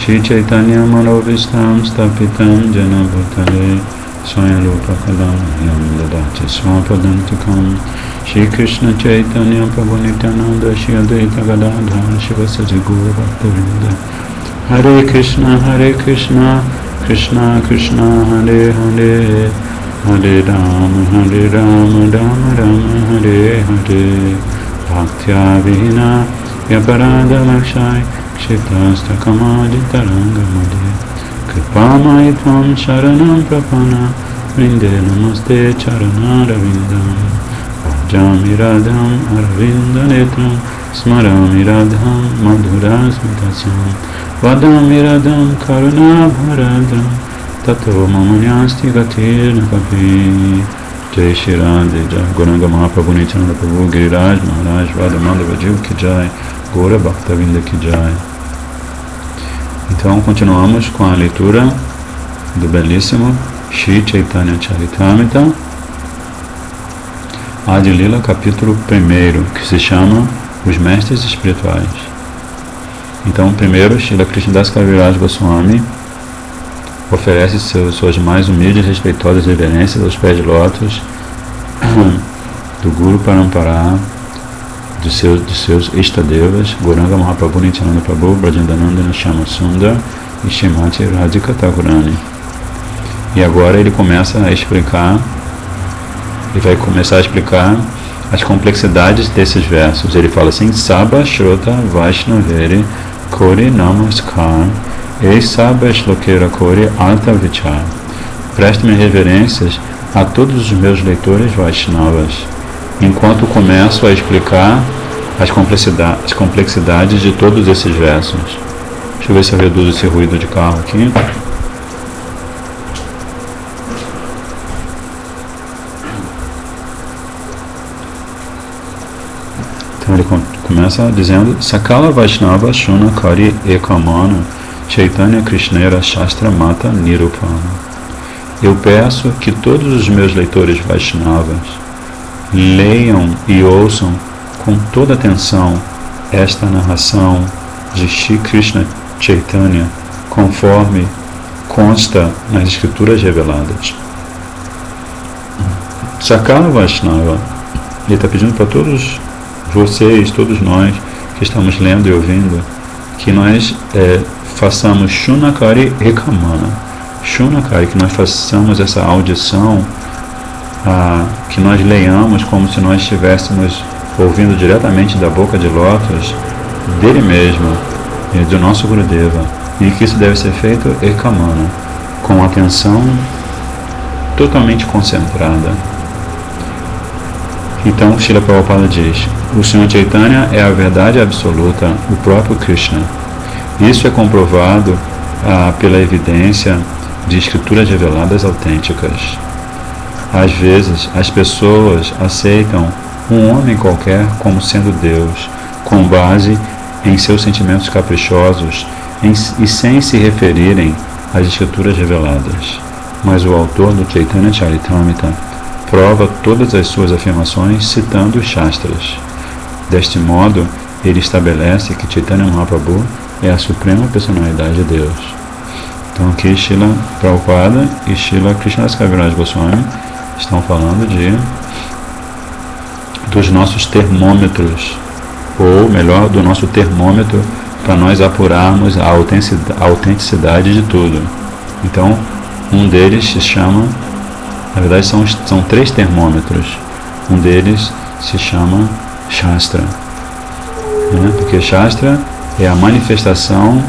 Shri Chaitanya Manovistam Stapitam Jena Bhutale Swayam Rupa Kadam Dadati Swapadantikam Shri Krishna Chaitanya Prabhu Nityananda Shri Advaita Gadadhara Shivasaji Guru Bhaktavinda Hare Krishna Krishna Krishna Hare Hare Hare Rama Rama Rama Hare Hare Bhaktya Vihina Vyaparada Lakshai Kshitasta Kamadi Taranga Madhe Kripamai Tvam Sharanam Prapana Vrinde Namaste Charana Ravindam Vajami Radham Aravinda Netram Smarami Radham Madhura Smitasyam Vadami Radham Karuna Bharadam Tato Mamanyasti Gatir Nakapi Jai Shri Radhe Jai Gauranga Mahaprabhu Nityananda Prabhu Giriraj Maharaj Radhamanda Vajiv Ki Jai Gaura Bhaktavinda Ki Jai. Então continuamos com a leitura do belíssimo Shri Chaitanya Charitamrita Adi Lila, capítulo 1, que se chama Os Mestres Espirituais. Então primeiro Srila Krishnadas Kaviraj Goswami oferece suas mais humildes e respeitosas reverências aos pés de lótus do Guru Parampara, dos seus Istadevas, Gauranga Mahaprabhu Nityananda Prabhu, Brajendanandana Shama Sundar e Shrimati Radhika Thakurani. E agora ele começa a explicar, as complexidades desses versos. Ele fala assim: Sabha Shrota Vaishnaveri Kori Namaskar Ei Sabha Shlokera Kori Alta Vichar. Preste-me reverências a todos os meus leitores Vaishnavas, enquanto começo a explicar as complexidades de todos esses versos. Deixa eu ver se eu reduzo esse ruído de carro aqui. Então ele começa dizendo: Sakala Vaishnava Shuna Kari Ekamana Chaitanya Krishnera Shastra Mata Nirupana. Eu peço que todos os meus leitores Vaishnavas leiam e ouçam com toda atenção esta narração de Shri Krishna Chaitanya, conforme consta nas escrituras reveladas. Sakala Vaishnava, ele está pedindo para todos vocês, todos nós que estamos lendo e ouvindo, que nós façamos Shunakari Ekamana. Shunakari, que nós façamos essa audição, que nós leiamos como se nós estivéssemos ouvindo diretamente da boca de lótus dele mesmo, do nosso Gurudeva, e que isso deve ser feito Ekamana, com atenção totalmente concentrada. Então Srila Prabhupada diz: o Senhor Chaitanya é a verdade absoluta, o próprio Krishna. Isso é comprovado pela evidência de escrituras reveladas autênticas. Às vezes, as pessoas aceitam um homem qualquer como sendo Deus, com base em seus sentimentos caprichosos e sem se referirem às escrituras reveladas. Mas o autor do Chaitanya Charitamrita prova todas as suas afirmações citando os Shastras. Deste modo, ele estabelece que Chaitanya Mahaprabhu é a suprema personalidade de Deus. Então aqui Srila Prabhupada e Srila Krishnadas Kaviraj Goswami estão falando dos nossos termômetros, ou melhor, do nosso termômetro para nós apurarmos a autenticidade de tudo. Então, um deles se chama, na verdade são 3 termômetros. Um deles se chama Shastra, porque Shastra é a manifestação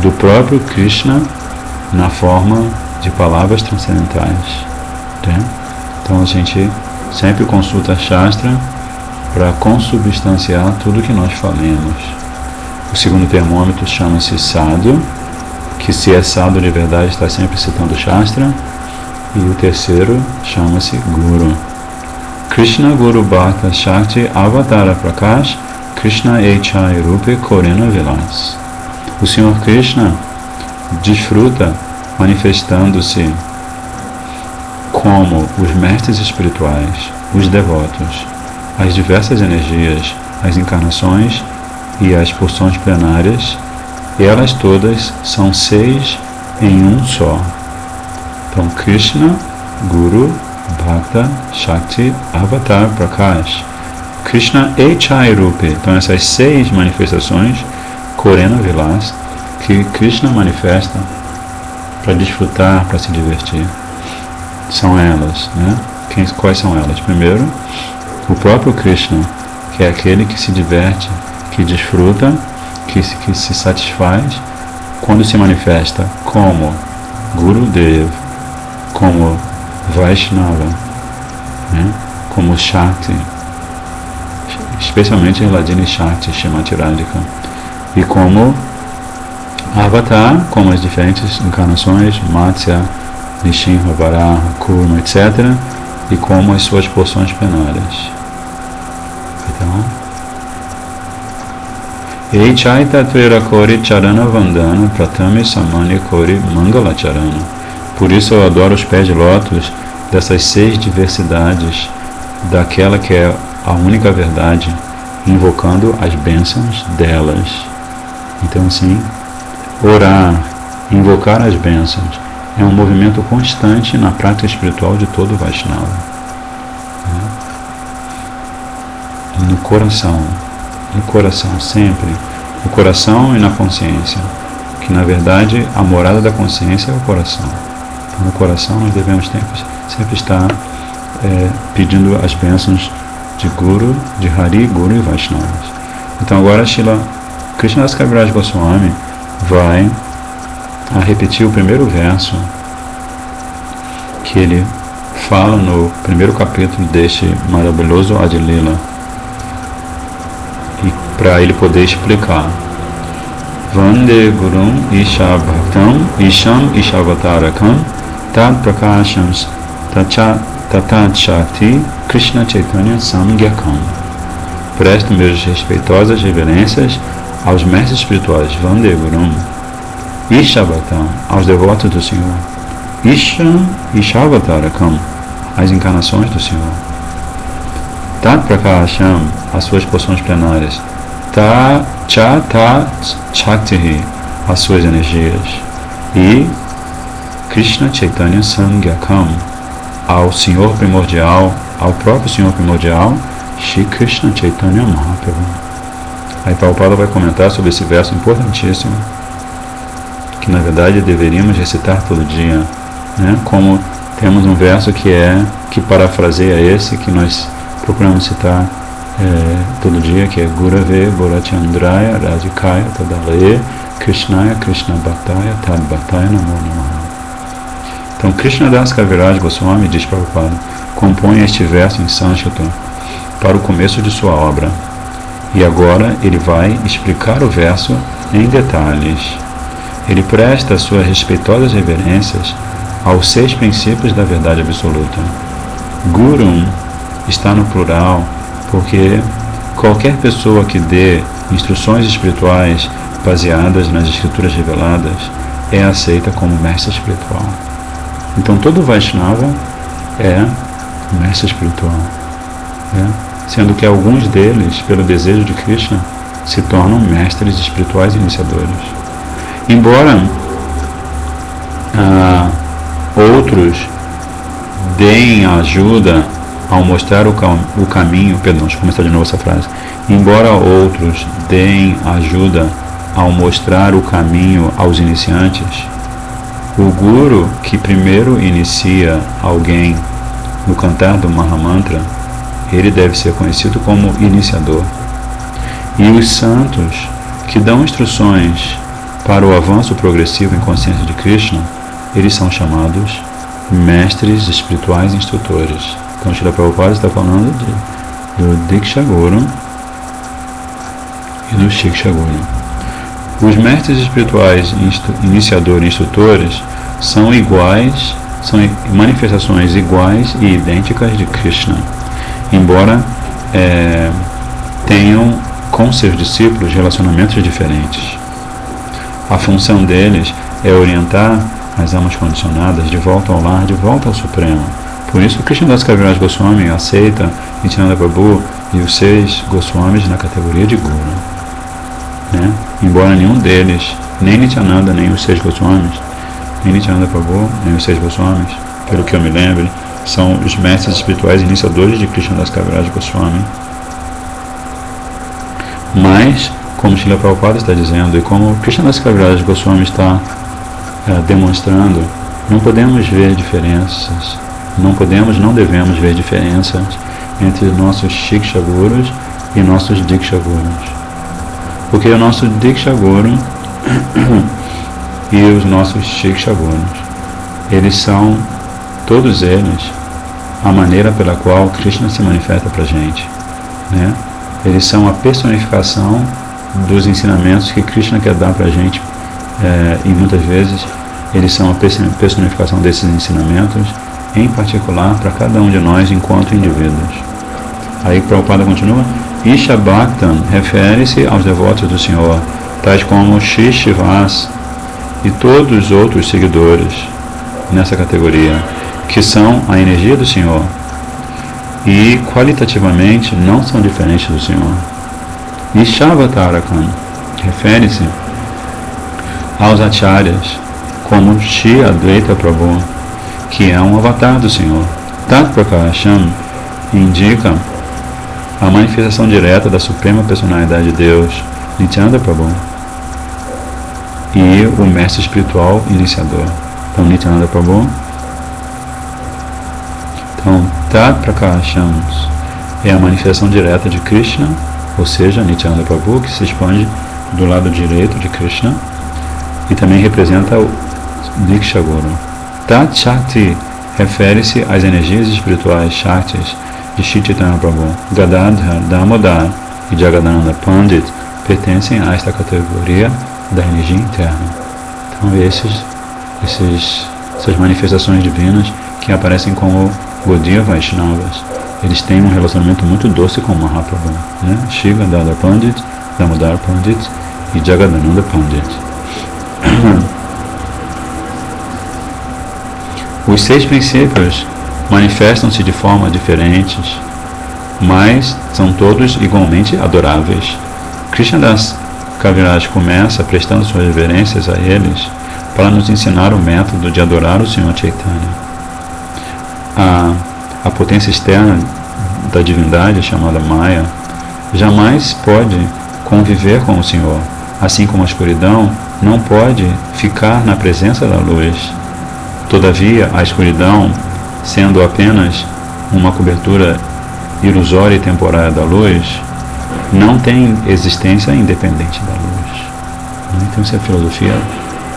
do próprio Krishna na forma de palavras transcendentais. Então a gente sempre consulta Shastra para consubstanciar tudo que nós falemos. O segundo termômetro chama-se Sadhu, que se é Sadhu de verdade está sempre citando Shastra. E o terceiro chama-se Guru. Krishna Guru Bhakta Shakti Avatara Prakash Krishna Echai Rupe Korena Vilas. O Senhor Krishna desfruta manifestando-se como os mestres espirituais, os devotos, as diversas energias, as encarnações e as porções plenárias elas todas são 6 em um só. Então, Krishna, Guru, Bhakta, Shakti, Avatar, Prakash. Krishna e Chai Rupi. Então, essas 6 manifestações, Korena Vilas, que Krishna manifesta para desfrutar, para se divertir, são elas, né? Quais são elas? Primeiro, o próprio Krishna, que é aquele que se diverte, que desfruta, que se satisfaz quando se manifesta como Gurudev, como Vaishnava, né? Como Shakti, especialmente Hladini Shakti, Shrimati Radhika, e como Avatar, como as diferentes encarnações, Matsya, Nishinra, Varaha, Kurma, etc., e como as suas porções plenárias. Então, Eichai Tatvera Kori Charana Vandana Pratame Samani Kori Mangala Charana. Por isso eu adoro os pés de lótus dessas 6 diversidades, daquela que é a única verdade, invocando as bênçãos delas. Então, assim, orar, invocar as bênçãos, é um movimento constante na prática espiritual de todo Vaishnava. No coração, sempre. No coração e na consciência. Que, na verdade, a morada da consciência é o coração. Então, no coração nós devemos sempre estar pedindo as bênçãos de Guru, de Hari, Guru e Vaishnavas. Então, agora Srila Krishnadas Kaviraj Goswami vai a repetir o primeiro verso que ele fala no primeiro capítulo deste maravilhoso Adilila, e para ele poder explicar. Vande Gurum Isha Bhaktam Isham Ishavatarakam Tad Prakasham Tatat Shakti Krishna Chaitanya Samgyakam. Presto meus respeitosas reverências aos mestres espirituais Vande Gurum Ishavataram, aos devotos do Senhor, Isham Ishavatarakam, as encarnações do Senhor, Tat Prakasham, as suas porções plenárias, Ta Shakti, as suas energias, e Krishna Chaitanya Samgyakam, ao Senhor primordial, ao próprio Senhor primordial, Shri Krishna Chaitanya Mahaprabhu. Aí Prabhupada vai comentar sobre esse verso importantíssimo, que na verdade deveríamos recitar todo dia, né? Como temos um verso que parafraseia esse, que nós procuramos citar todo dia, que é Gurave Gorachandraya Radhikaya Tadalaye Krishnaya Krishna Bhaktaya Tad Bhaktaya Namo Namaha. Então Krishnadas Kaviraj Goswami, diz Prabhupada, compõe este verso em sânscrito para o começo de sua obra, e agora ele vai explicar o verso em detalhes. Ele presta suas respeitosas reverências aos 6 princípios da verdade absoluta. Gurum está no plural porque qualquer pessoa que dê instruções espirituais baseadas nas escrituras reveladas é aceita como mestre espiritual. Então todo Vaishnava é mestre espiritual, sendo que alguns deles, pelo desejo de Krishna, se tornam mestres espirituais iniciadores. Embora outros deem ajuda ao mostrar o caminho, perdão, deixa eu começar de novo essa frase. Embora outros deem ajuda ao mostrar o caminho aos iniciantes, o Guru que primeiro inicia alguém no cantar do Mahamantra, ele deve ser conhecido como iniciador. E os santos que dão instruções para o avanço progressivo em consciência de Krishna, eles são chamados mestres espirituais instrutores. Então, Srila Prabhupada está falando do Diksha Guru e do Shiksha Guru. Os mestres espirituais iniciadores e instrutores são iguais, são manifestações iguais e idênticas de Krishna, embora tenham com seus discípulos relacionamentos diferentes. A função deles é orientar as almas condicionadas de volta ao lar, de volta ao Supremo. Por isso, Krishnadas Kaviraj Goswami aceita Nityananda Prabhu e os 6 Goswamis na categoria de Guru, né? embora nenhum deles, nem Nityananda, nem os 6 Goswamis, nem Nityananda Prabhu, nem os 6 Goswamis, pelo que eu me lembre, são os mestres espirituais iniciadores de Krishnadas Kaviraj Goswami. Mas, como Srila Prabhupada está dizendo, e como Krishnadas Kaviraj Goswami está demonstrando, não podemos ver diferenças, não devemos ver diferenças entre nossos Shiksha Gurus e nossos Diksha Gurus. Porque o nosso Diksha Guru e os nossos Shiksha Gurus, eles são, todos eles, a maneira pela qual Krishna se manifesta para a gente, né? Eles são a personificação dos ensinamentos que Krishna quer dar para a gente, e muitas vezes eles são a personificação desses ensinamentos, em particular para cada um de nós enquanto indivíduos. Aí Prabhupada continua: Isha Bhaktan refere-se aos devotos do Senhor, tais como Shishivas e todos os outros seguidores nessa categoria, que são a energia do Senhor e qualitativamente não são diferentes do Senhor. Ishavatarakan refere-se aos acharyas, como Shri Advaita Prabhu, que é um avatar do Senhor. Tat Prakasham indica a manifestação direta da Suprema Personalidade de Deus, Nityananda Prabhu, e o mestre espiritual iniciador. Então, Nityananda Prabhu. Então, Tat Prakasham é a manifestação direta de Krishna, ou seja, Nityananda Prabhu, que se expande do lado direito de Krishna, e também representa o Diksha Guru. Tat Shakti refere-se às energias espirituais Shaktis de Shri Chaitanya Prabhu. Gadadhar, Damodar e Jagadananda Pandit pertencem a esta categoria da energia interna. Então essas manifestações divinas que aparecem como Gaudiya Vaishnavas, eles têm um relacionamento muito doce com Mahaprabhu, né? Shri Gadadhar Pandit, Damodar Pandit e Jagadananda Pandit. Os 6 princípios manifestam-se de forma diferentes, mas são todos igualmente adoráveis. Krishnadas Kaviraj começa prestando suas reverências a eles para nos ensinar o método de adorar o Senhor Chaitanya. A potência externa da divindade, chamada Maya, jamais pode conviver com o Senhor, assim como a escuridão não pode ficar na presença da luz. Todavia, a escuridão, sendo apenas uma cobertura ilusória e temporária da luz, não tem existência independente da luz. Então, essa é a filosofia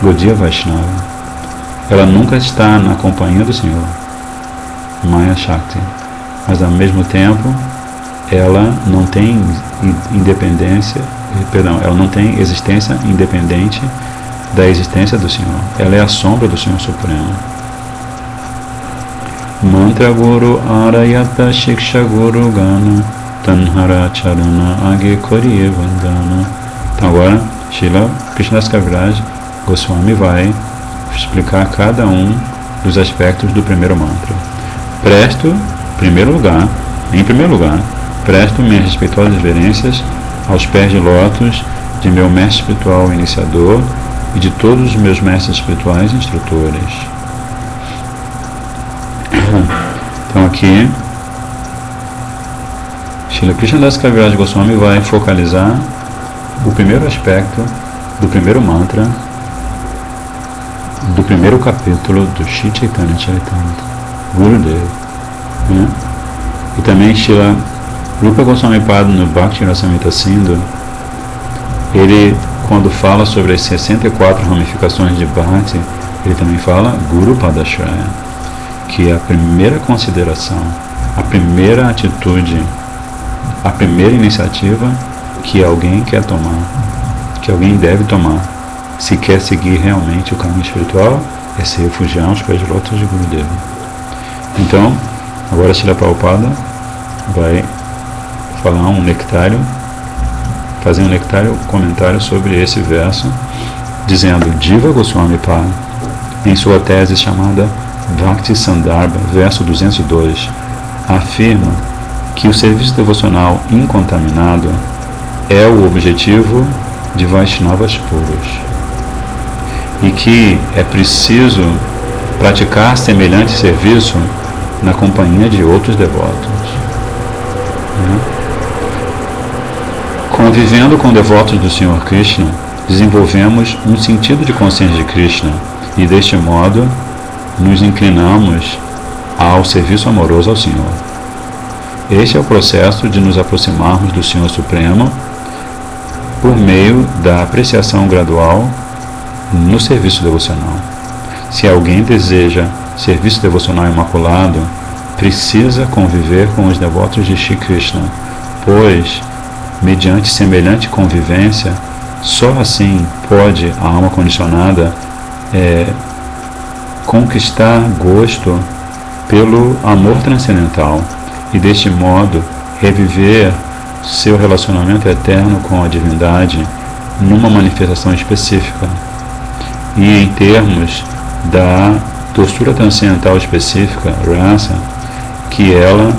Gaudiya Vaishnava. Ela nunca está na companhia do Senhor, Maya Shakti, mas ao mesmo tempo ela não tem ela não tem existência independente da existência do Senhor. Ela é a sombra do Senhor Supremo. Mantra Guru Arayata Shiksha Guru Gana Tanhara Charana Age Koriye Vandana. Então agora Srila Krishnadas Kaviraj Goswami vai explicar cada um dos aspectos do primeiro mantra. Em primeiro lugar, presto minhas respeitosas reverências aos pés de lótus de meu mestre espiritual iniciador e de todos os meus mestres espirituais instrutores. Então aqui Srila Krishnadas Kaviraj Goswami vai focalizar o primeiro aspecto do primeiro mantra do primeiro capítulo do Shri Chaitanya Charitamrita, Gurudev, né? E também Srila Rupa Goswami Pada no Bhakti Rasamrita Sindhu, ele, quando fala sobre as 64 ramificações de Bhakti, ele também fala Guru Padashraya, que é a primeira consideração, a primeira atitude, a primeira iniciativa que alguém quer tomar, que alguém deve tomar, se quer seguir realmente o caminho espiritual, é se refugiar aos pés de lótus de Gurudeva. Então, agora Srila Prabhupada vai falar fazer um comentário sobre esse verso, dizendo: Jiva Goswami Pada, em sua tese chamada Bhakti Sandarbha, verso 202, afirma que o serviço devocional incontaminado é o objetivo de Vaishnavas puros, e que é preciso praticar semelhante serviço na companhia de outros devotos. Convivendo com devotos do Senhor Krishna, desenvolvemos um sentido de consciência de Krishna e, deste modo, nos inclinamos ao serviço amoroso ao Senhor. Este é o processo de nos aproximarmos do Senhor Supremo por meio da apreciação gradual no serviço devocional. Se alguém deseja serviço devocional imaculado, precisa conviver com os devotos de Shri Krishna, pois, mediante semelhante convivência, só assim pode a alma condicionada conquistar gosto pelo amor transcendental e, deste modo, reviver seu relacionamento eterno com a divindade numa manifestação específica. E em termos da doçura transcendental específica, rasa, que ela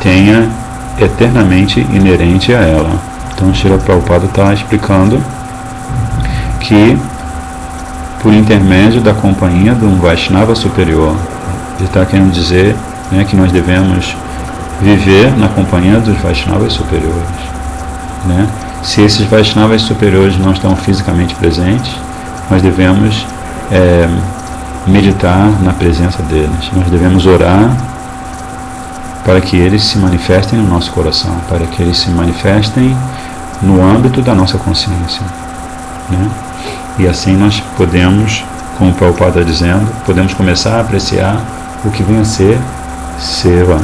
tenha eternamente inerente a ela. Então, Srila Prabhupada está explicando que, por intermédio da companhia de um Vaishnava superior, ele está querendo dizer, que nós devemos viver na companhia dos Vaishnavas superiores. Se esses Vaishnavas superiores não estão fisicamente presentes, nós devemos meditar na presença deles. Nós devemos orar para que eles se manifestem no nosso coração, para que eles se manifestem no âmbito da nossa consciência. E assim nós podemos, como o Prabhupada está dizendo, podemos começar a apreciar o que vem a ser seva,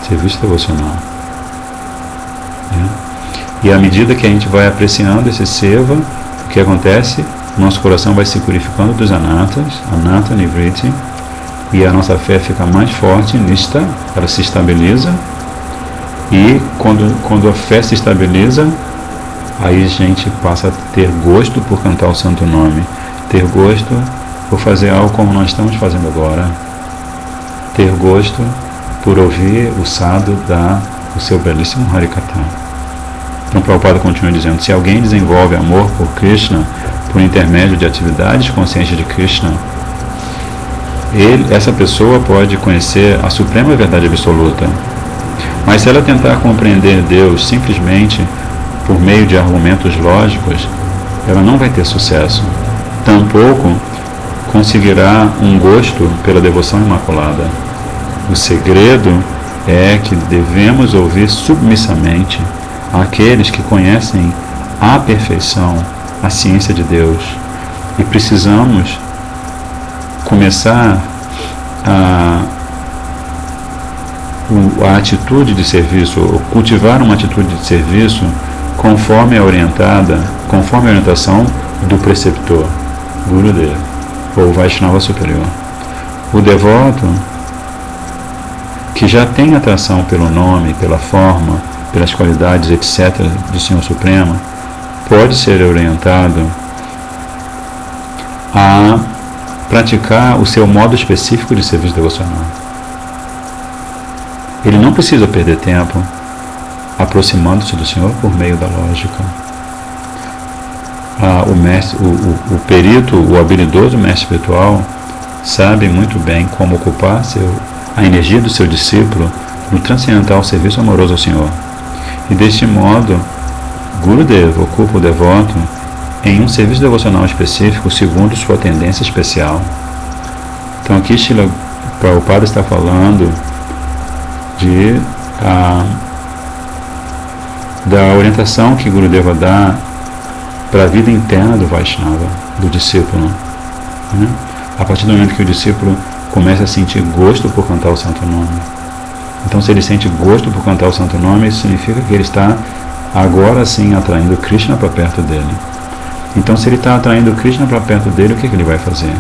serviço devocional. E à medida que a gente vai apreciando esse seva, o que acontece? Nosso coração vai se purificando dos anatas, anata nivriti, e a nossa fé fica mais forte, nista, ela se estabiliza, e quando a fé se estabiliza, aí a gente passa a ter gosto por cantar o santo nome, ter gosto por fazer algo como nós estamos fazendo agora, ter gosto por ouvir o sadhu dar o seu belíssimo Harikatha. Então Prabhupada continua dizendo, se alguém desenvolve amor por Krishna por intermédio de atividades conscientes de Krishna, essa pessoa pode conhecer a suprema verdade absoluta. Mas se ela tentar compreender Deus simplesmente por meio de argumentos lógicos, ela não vai ter sucesso. Tampouco conseguirá um gosto pela devoção imaculada. O segredo é que devemos ouvir submissamente aqueles que conhecem à perfeição a ciência de Deus, e precisamos começar a atitude de serviço, ou cultivar uma atitude de serviço conforme a orientação do preceptor, Gurudeva, ou Vaishnava superior. O devoto que já tem atração pelo nome, pela forma, pelas qualidades, etc., do Senhor Supremo, pode ser orientado a praticar o seu modo específico de serviço devocional. Ele não precisa perder tempo aproximando-se do Senhor por meio da lógica. O mestre, o perito, o habilidoso mestre espiritual sabe muito bem como ocupar a energia do seu discípulo no transcendental serviço amoroso ao Senhor. E deste modo, Gurudeva ocupa o devoto em um serviço devocional específico segundo sua tendência especial. Então aqui Srila Prabhupada está falando da orientação que Gurudeva dá para a vida interna do Vaishnava, do discípulo. A partir do momento que o discípulo começa a sentir gosto por cantar o santo nome. Então, se ele sente gosto por cantar o santo nome, isso significa que ele está agora sim atraindo Krishna para perto dele. Então, se ele está atraindo Krishna para perto dele, o que ele vai fazer?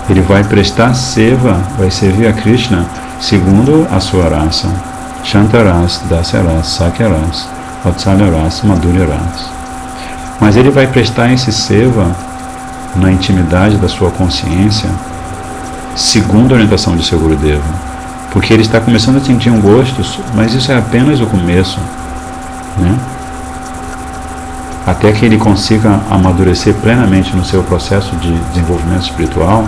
Ele vai prestar seva, vai servir a Krishna segundo a sua raça. Shantaras, Dasyaras, Sakyaras, Vatsalyaras, Madhuryaras. Mas ele vai prestar esse seva na intimidade da sua consciência, segundo a orientação de seu Gurudeva, porque ele está começando a sentir um gosto, mas isso é apenas o começo, até que ele consiga amadurecer plenamente no seu processo de desenvolvimento espiritual,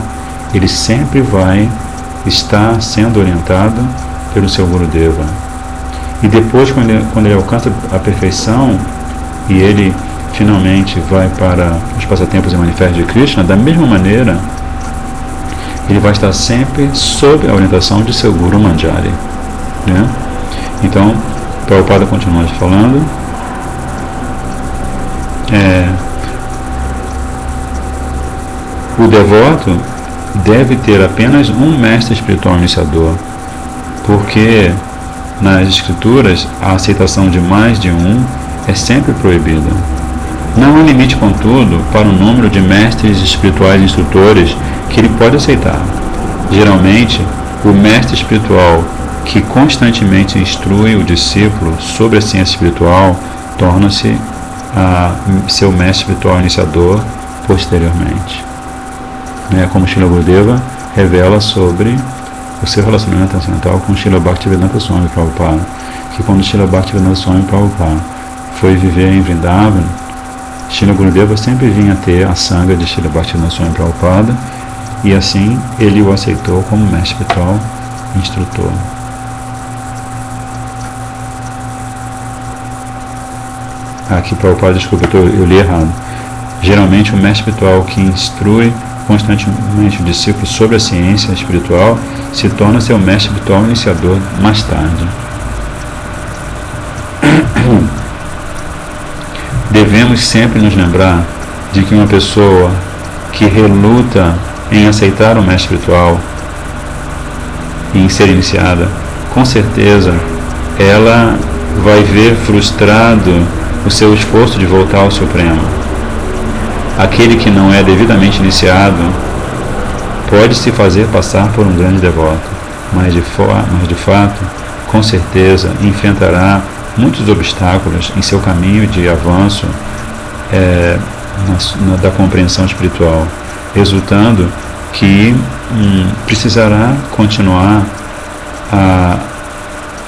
ele sempre vai estar sendo orientado pelo seu Gurudeva. E depois, quando ele alcança a perfeição e ele finalmente vai para os passatempos e manifestos de Krishna, da mesma maneira, ele vai estar sempre sob a orientação de seu Guru Manjari, né? Então, Prabhupada continua falando, o devoto deve ter apenas um mestre espiritual iniciador, porque nas escrituras a aceitação de mais de um é sempre proibida. Não há limite, contudo, para o número de mestres espirituais instrutores que ele pode aceitar. Geralmente, o mestre espiritual que constantemente instrui o discípulo sobre a ciência espiritual torna-se seu mestre espiritual iniciador posteriormente. Como Srila Gurudeva revela sobre o seu relacionamento transcendental com Srila Bhaktivedanta Swami Prabhupada, que quando Srila Bhaktivedanta Swami Prabhupada foi viver em Vrindavan, Srila Gurudeva sempre vinha ter a sanga de Srila Bhaktivedanta Swami Prabhupada, e assim ele o aceitou como mestre espiritual instrutor. Aqui Prabhupada, desculpa, eu li errado. Geralmente o mestre espiritual que instrui constantemente o discípulo sobre a ciência espiritual se torna seu mestre espiritual iniciador mais tarde. Devemos sempre nos lembrar de que uma pessoa que reluta em aceitar o mestre espiritual e em ser iniciada, com certeza ela vai ver frustrado o seu esforço de voltar ao Supremo. Aquele que não é devidamente iniciado pode se fazer passar por um grande devoto, mas de fato, com certeza, enfrentará muitos obstáculos em seu caminho de avanço da compreensão espiritual, resultando que precisará continuar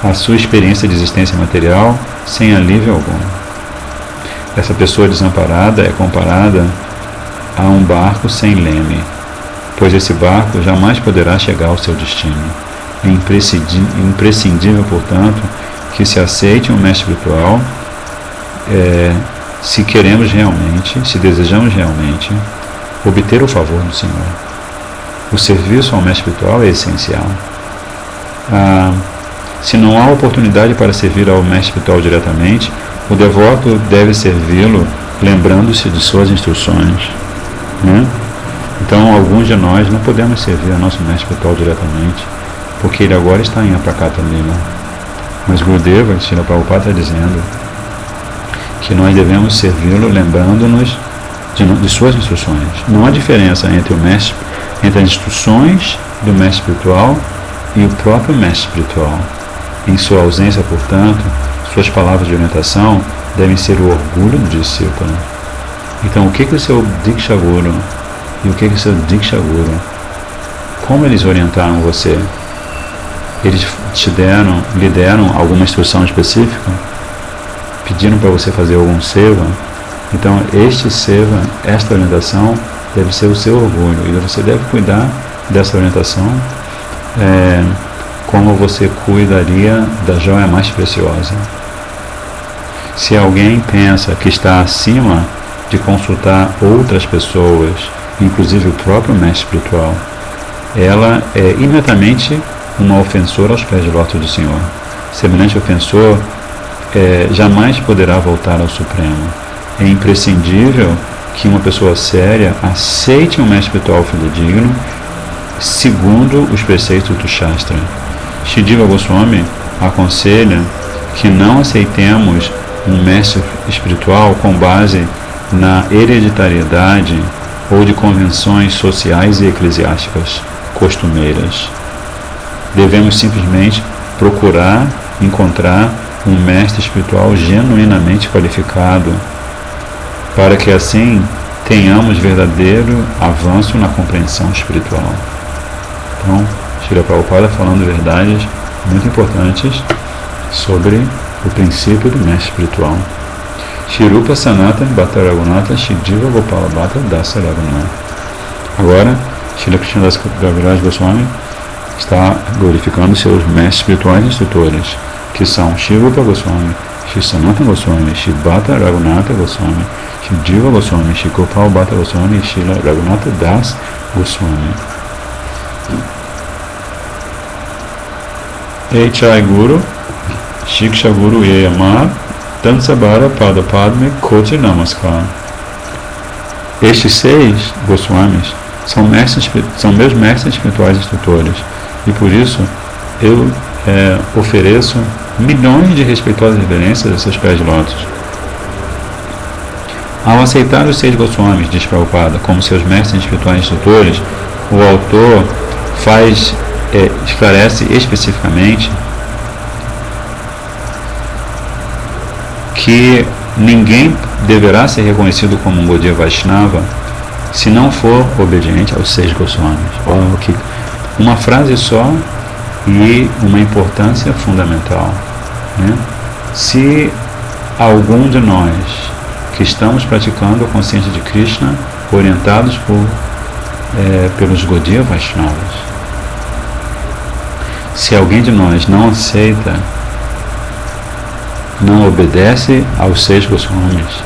a sua experiência de existência material sem alívio algum. Essa pessoa desamparada é comparada a um barco sem leme, pois esse barco jamais poderá chegar ao seu destino. É imprescindível, portanto, que se aceite um mestre espiritual se queremos realmente, se desejamos realmente obter o favor do Senhor. O serviço ao mestre espiritual é essencial. Se não há oportunidade para servir ao mestre espiritual diretamente, o devoto deve servi-lo lembrando-se de suas instruções, né? Então, alguns de nós não podemos servir ao nosso mestre espiritual diretamente, porque ele agora está em Aprakata Lila. Mas Gurudeva, Srila Prabhupada, está dizendo que nós devemos servi-lo lembrando-nos de suas instruções. Não há diferença entre as instruções do mestre espiritual e o próprio mestre espiritual. Em sua ausência, portanto, suas palavras de orientação devem ser o orgulho do discípulo. Então, o que o seu Diksha Guru e o que o seu Diksha Guru, como eles orientaram você? Eles lhe deram alguma instrução específica? Pediram para você fazer algum seva? Então, esta orientação deve ser o seu orgulho, e você deve cuidar dessa orientação como você cuidaria da joia mais preciosa. Se alguém pensa que está acima de consultar outras pessoas, inclusive o próprio mestre espiritual, ela é imediatamente uma ofensora aos pés de lótus do Senhor. Semelhante ofensor jamais poderá voltar ao Supremo. É imprescindível que uma pessoa séria aceite um mestre espiritual fidedigno segundo os preceitos do Shastra. Shridiva Goswami aconselha que não aceitemos um mestre espiritual com base na hereditariedade ou de convenções sociais e eclesiásticas costumeiras. Devemos simplesmente procurar encontrar um mestre espiritual genuinamente qualificado, para que assim tenhamos verdadeiro avanço na compreensão espiritual. Então, Srila Prabhupada falando verdades muito importantes sobre o princípio do mestre espiritual. Shirupa Sanatan Bhatta Raghunatha Shijiva Gopala Bhatta Dasa Raghunatha. Agora, Srila Krishnadas Kaviraj Goswami está glorificando seus mestres espirituais e instrutores, que são Shirupa Goswami, Shri Sanatana Goswami, Shri Bhatta Raghunatha Goswami, Shri Jiva Goswami, Shri Gopal Bhatta Goswami e Shri Raghunatha Das Goswami. Echai Guru, Shiksha Guru Yamar, Tansabara Pada Padme Koti Namaskar. Estes 6 Goswamis são meus mestres espirituais instrutores, e por isso eu ofereço milhões de respeitosas reverências a seus pés de lótus. Ao aceitar os 6 Goswamis, diz Prabhupada, como seus mestres espirituais instrutores, o autor esclarece especificamente que ninguém deverá ser reconhecido como um Gaudiya Vaishnava se não for obediente aos 6 Goswamis. Uma frase só e uma importância fundamental, né? Se algum de nós que estamos praticando a consciência de Krishna, orientados pelos Gaudiya Vaishnavas, se alguém de nós não aceita, não obedece aos 6 Goswamis,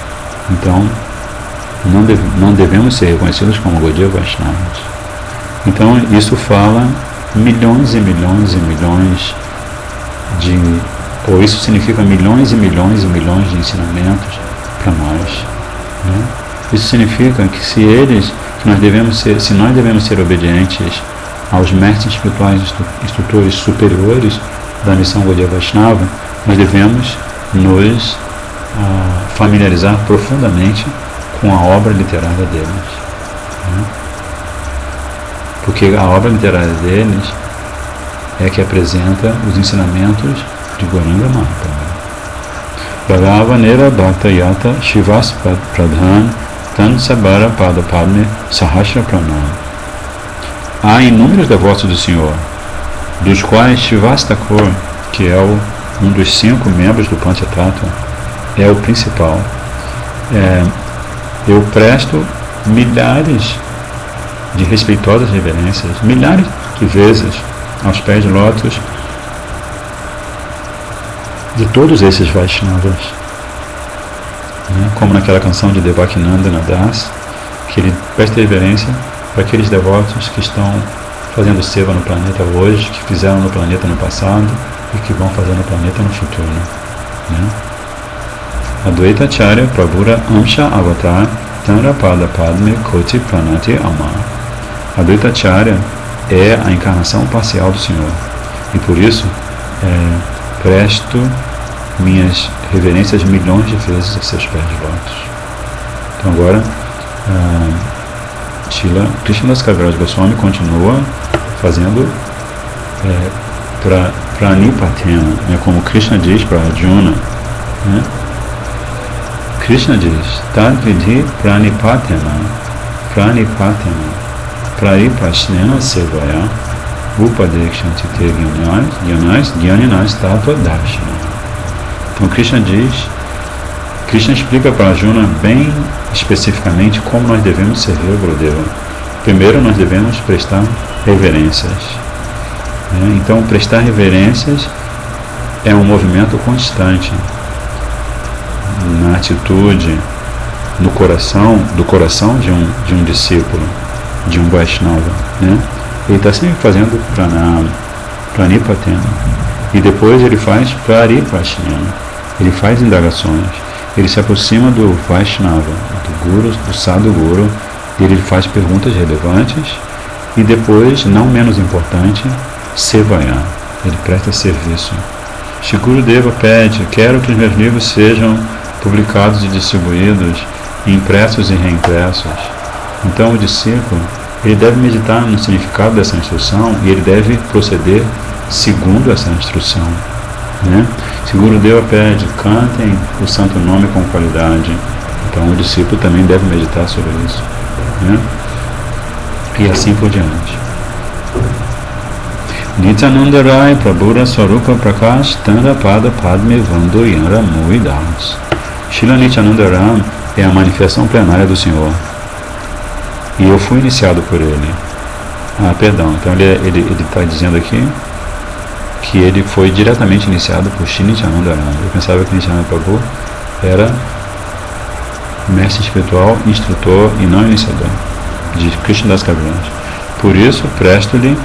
então não devemos ser reconhecidos como Gaudiya Vaishnavas. Então isso fala milhões e milhões e milhões ou isso significa milhões e milhões e milhões de ensinamentos para nós, né? Isso significa que se nós devemos ser obedientes aos mestres espirituais instrutores superiores da missão Gaudiya Vaishnava, nós devemos nos familiarizar profundamente com a obra literária deles, né? Porque a obra literária deles é que apresenta os ensinamentos de Gauranga Mata. Bhagavanera Bhakta Yata Shivas Pradhan Tan Sabara Pada Padme Sahasra Pranam. Há inúmeros devotos do Senhor, dos quais Shivas Thakur, que é um dos 5 membros do Panchatattva, é o principal. Eu presto milhares de respeitosas reverências, milhares de vezes aos pés de lótus de todos esses Vaishnavas, né? Como naquela canção de Devakinandana Das, que ele presta reverência para aqueles devotos que estão fazendo seva no planeta hoje, que fizeram no planeta no passado e que vão fazer no planeta no futuro, né? Advaita Acharya Prabhura Amsha Avatar Tanra Pada Padme Koti Pranati Amar. Advaita Acharya é a encarnação parcial do Senhor, e por isso presto minhas reverências milhões de vezes a seus pés de lótus. Então agora Srila Krishnadas Kaviraj Goswami continua fazendo Pranipatena, né, como Krishna diz para Arjuna, né? Krishna diz Tad Vidhi Pranipatena Praripasnena Sevaya Upadekshanti Te Gyanas Gyaninas Tattva Darshana. Então Krishna explica para Arjuna bem especificamente como nós devemos servir o Gurudeva. Primeiro nós devemos prestar reverências, né? Então prestar reverências é um movimento constante na atitude, no coração, do coração de um discípulo, de um Vaishnava, né? Ele está sempre fazendo Pranipatena, e depois ele faz Praripasnena, ele faz indagações, ele se aproxima do Vaishnava, do Guru, do Sadhu Guru, e ele faz perguntas relevantes, e depois, não menos importante, Sevaya, ele presta serviço. Shri Gurudeva pede: quero que os meus livros sejam publicados e distribuídos, impressos e reimpressos. Então o discípulo, ele deve meditar no significado dessa instrução e ele deve proceder segundo essa instrução, né? Se Gurudeva pede: cantem o santo nome com qualidade, então o discípulo também deve meditar sobre isso, né? E assim por diante. Nityananda Rai Prabhura Swarupa Prakash Tanda Pada Padme Vando Yanra Muidas. Srila Nityananda Ram é a manifestação plenária do Senhor. E eu fui iniciado por ele. Então ele está dizendo aqui que ele foi diretamente iniciado por Sri Nityananda Ram. Eu pensava que Nityananda Prabhu era mestre espiritual, instrutor e não iniciador de Krishna Das Kaviraj. Por isso, presto-lhe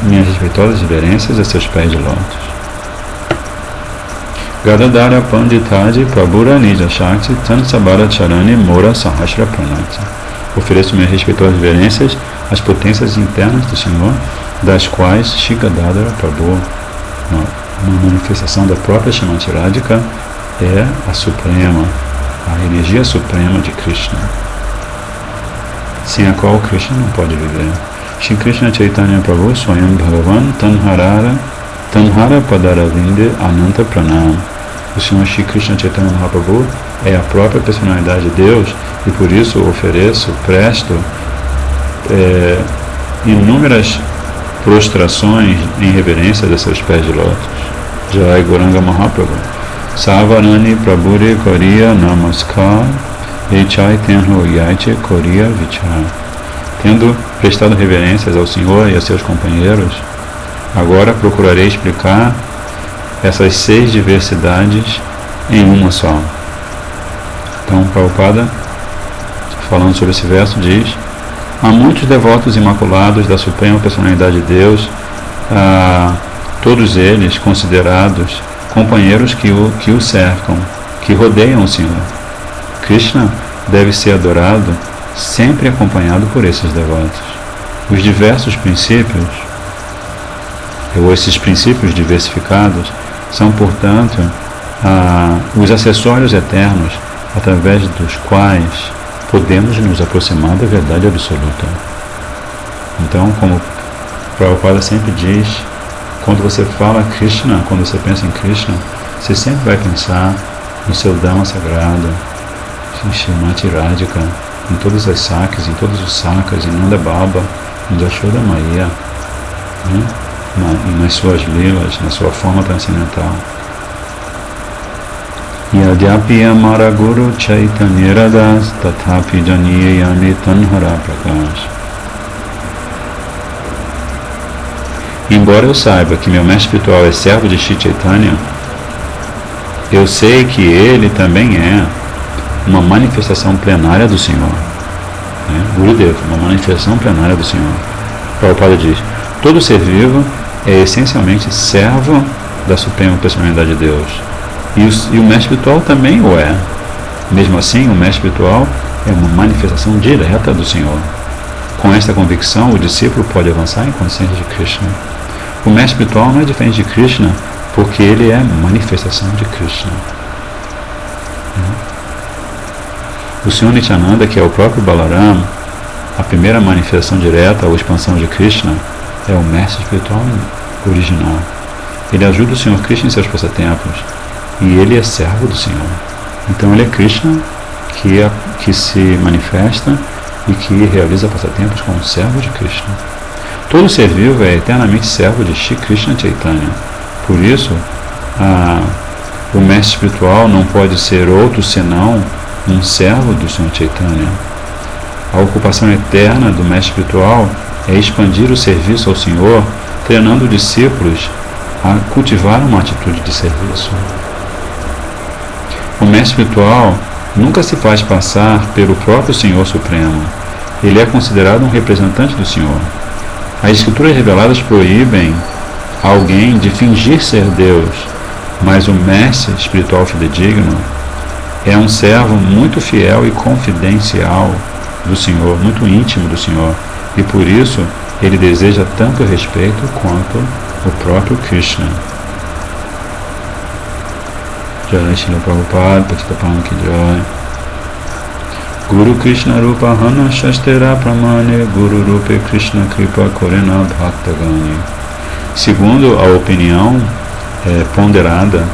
minhas respeitosas reverências a seus pés de lótus. Gadadara Panditaji Prabhura Nija Shakti Tan Sabara Charani Mora Sahasra Pranati. Ofereço minhas respeitosas reverências às potências internas do Senhor, das quais Shikadadara Prabhu, uma manifestação da própria Srimati Radhika, é a suprema, a energia suprema de Krishna, sem a qual Krishna não pode viver. Shri Krishna Chaitanya Prabhu Swayam Bhagavan Tanhara Padaravinde Ananta Pranam. O Senhor Shri Krishna Chaitanya Mahaprabhu é a própria personalidade de Deus e por isso presto inúmeras prostrações em reverência de seus pés de lótus. Jai Gauranga Mahaprabhu. Savarani Prabhure Koria Namaskar Echai Tenho Yaiche Koria Vichar. Tendo prestado reverências ao Senhor e a seus companheiros, agora procurarei explicar essas 6 diversidades em uma só. Então, Prabhupada, falando sobre esse verso, diz: há muitos devotos imaculados da Suprema Personalidade de Deus, todos eles considerados companheiros que o cercam, que rodeiam o Senhor. Krishna deve ser adorado sempre acompanhado por esses devotos. Os diversos princípios, ou esses princípios diversificados, são, portanto, os acessórios eternos através dos quais podemos nos aproximar da verdade absoluta. Então, como Prabhupada sempre diz, quando você fala Krishna, quando você pensa em Krishna, você sempre vai pensar no seu Dhamma sagrado, em Srimati Radhika, em todas as sakhis, em todos os sakas, em Nanda Baba, em Yashoda Maya, né? Nas suas lilas, na sua forma transcendental. Yadyapi Amara Guru Chaitanya Radas Tathapi Janiyayami Tanhara Prakash. Embora eu saiba que meu mestre espiritual é servo de Shri Chaitanya, eu sei que ele também é uma manifestação plenária do Senhor. Gurudeva, uma manifestação plenária do Senhor. Prabhupada diz: todo ser vivo é essencialmente servo da Suprema Personalidade de Deus. E o mestre espiritual também o é. Mesmo assim, o mestre espiritual é uma manifestação direta do Senhor. Com esta convicção, o discípulo pode avançar em consciência de Krishna. O mestre espiritual não é diferente de Krishna, porque ele é manifestação de Krishna. O Senhor Nityananda, que é o próprio Balaram, a primeira manifestação direta ou expansão de Krishna, é o mestre espiritual original. Ele ajuda o Senhor Krishna em seus passatempos e ele é servo do Senhor. Então ele é Krishna que se manifesta e que realiza passatempos como servo de Krishna. Todo ser vivo é eternamente servo de Shri Krishna Chaitanya. Por isso, o mestre espiritual não pode ser outro senão um servo do Senhor Chaitanya. A ocupação eterna do mestre espiritual é expandir o serviço ao Senhor, treinando discípulos a cultivar uma atitude de serviço. O mestre espiritual nunca se faz passar pelo próprio Senhor Supremo. Ele é considerado um representante do Senhor. As Escrituras reveladas proíbem alguém de fingir ser Deus, mas o mestre espiritual fidedigno é um servo muito fiel e confidencial do Senhor, muito íntimo do Senhor, e por isso ele deseja tanto respeito quanto o próprio Krishna. Jai Srila Prabhupada, Patitapana Ki Jai. Guru Krishna Rupa Hana Shastera Pramane Guru Rupe Krishna Kripa Korena Bhaktagani. Segundo a opinião ponderada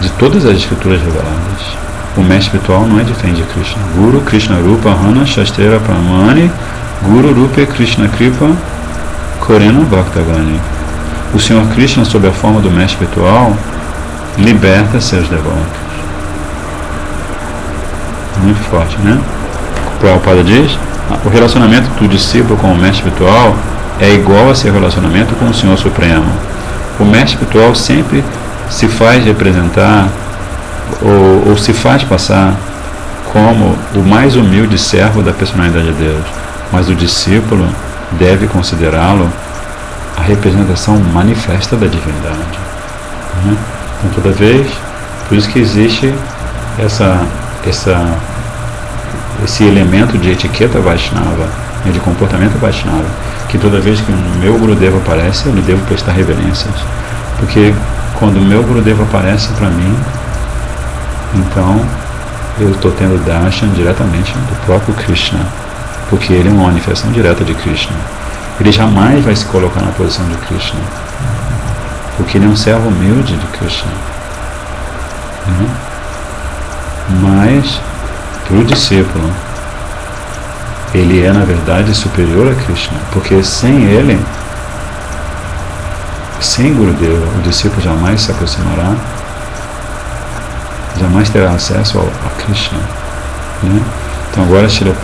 de todas as escrituras reveladas, o mestre espiritual não é diferente de Krishna. Guru Krishna Rupa Hana Shastera Pramane Guru Rupe Krishna Kripa Korena Bhaktagani. O Senhor Krishna, sob a forma do mestre espiritual, liberta seus devotos. muito forte, né? Prabhupada diz, o relacionamento do discípulo com o mestre espiritual é igual a seu relacionamento com o Senhor Supremo. O mestre espiritual sempre se faz representar ou se faz passar como o mais humilde servo da personalidade de Deus, mas o discípulo deve considerá-lo a representação manifesta da divindade. Né? Então, toda vez, por isso que existe esse elemento de etiqueta Vaishnava, né, de comportamento Vaishnava, que toda vez que o meu Gurudeva aparece, eu lhe devo prestar reverências, porque quando o meu Gurudeva aparece para mim, então eu estou tendo darshan diretamente do próprio Krishna, porque ele é uma manifestação direta de Krishna. Ele jamais vai se colocar na posição de Krishna, porque ele é um servo humilde de Krishna, né? Mas para o discípulo ele é na verdade superior a Krishna, porque sem ele, sem Gurudeva, o discípulo jamais se aproximará, jamais terá acesso a Krishna, né? Então agora Srila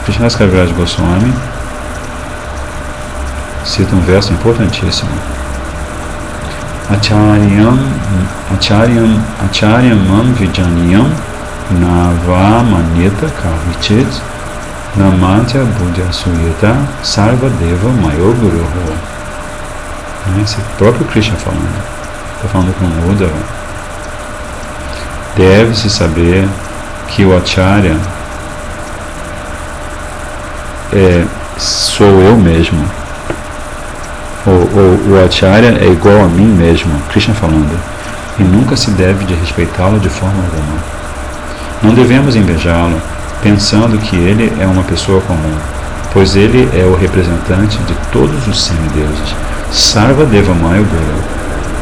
Krishnadas Kaviraj Goswami cita um verso importantíssimo: Acharyam mam vijaniyam nava maneta kavichit namantya buddha suyeta sarva deva mayo guruho. Esse próprio Krishna falando, está falando com o Uddhava. Deve-se saber que o Acharya sou eu mesmo. O Acharya é igual a mim mesmo, Krishna falando, e nunca se deve de respeitá-lo de forma alguma. Não devemos invejá-lo, pensando que ele é uma pessoa comum, pois ele é o representante de todos os semideuses. Sarva Deva Maya Guru.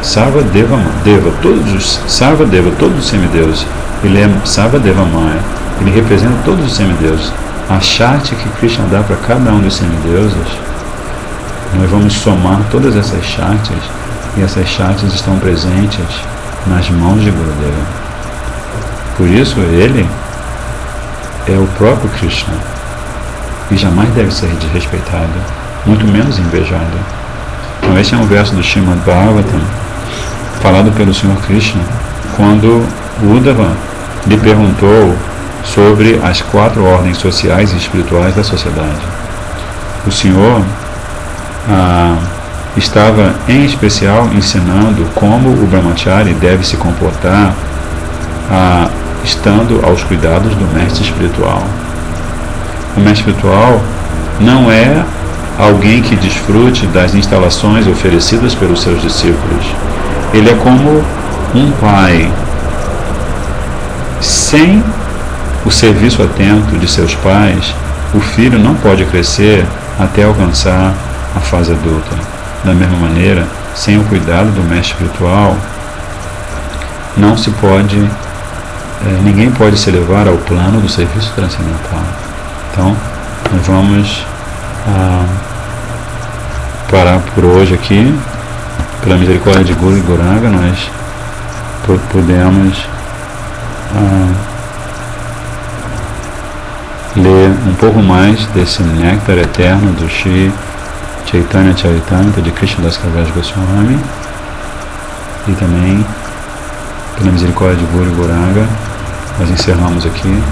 Sarva Deva, todos os semideuses. Ele é Sarva Deva Maya. Ele representa todos os semideuses. A Shakti que Krishna dá para cada um dos semideuses, nós vamos somar todas essas Shaktis, e essas Shaktis estão presentes nas mãos de Gurudeva. Por isso ele é o próprio Krishna e jamais deve ser desrespeitado, muito menos invejado. Então esse é um verso do Srimad Bhagavatam falado pelo Senhor Krishna quando Uddhava lhe perguntou sobre as 4 ordens sociais e espirituais da sociedade. O Senhor estava em especial ensinando como o Brahmachari deve se comportar estando aos cuidados do mestre espiritual. O mestre espiritual não é alguém que desfrute das instalações oferecidas pelos seus discípulos. Ele é como um pai. Sem o serviço atento de seus pais, o filho não pode crescer até alcançar a fase adulta. Da mesma maneira, sem o cuidado do mestre espiritual, não se pode, ninguém pode se elevar ao plano do serviço transcendental. Então, nós vamos parar por hoje aqui. Pela misericórdia de Guru e Gauranga, nós podemos ler um pouco mais desse néctar eterno do Shri Chaitanya Charitamrita de Krishnadas Kaviraj Goswami, e também pela misericórdia de Guru e Gauranga nós encerramos aqui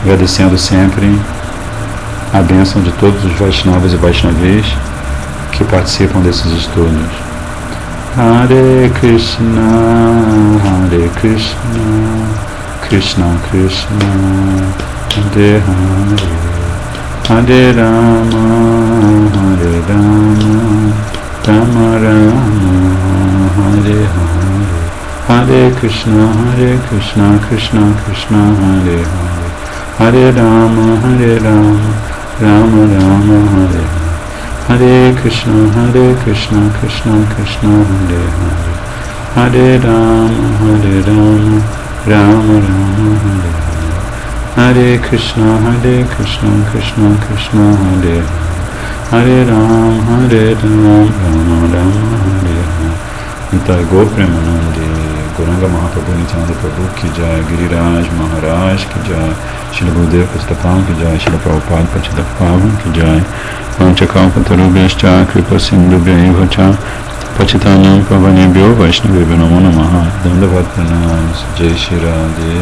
agradecendo sempre a bênção de todos os Vaishnavas e Vaishnavis que participam desses estudos. Hare Krishna, Krishna Krishna, Hare Hare, Hare Rama, Rama Rama, Hare Hare, Hare Krishna, Krishna Krishna, Hare Hare, Hare Rama, Rama Rama, Hare Hare. Hare Krishna, Krishna Krishna, Hare Hare, Hare Rama, Rama Rama, Hare Hare, Hare Krishna, Krishna Krishna, Hare Hare, Hare Rama, Rama Rama, Hare Hare. Nitai Go Premanande. Gauranga Mahaprabhu Nityananda Prabhu ki jai, Giriraj Maharaj ki jai, Srila Gurudev Patitapam ki jai, Srila Prabhupada Patitapam ki jai, Panchakalpatarubhyascha Kripa Sindhubhya cha Patitanam Pavanebhyo Vaishnavebhyo Namo Namaha. Dandavat Pranam. Jai Shri Radhe.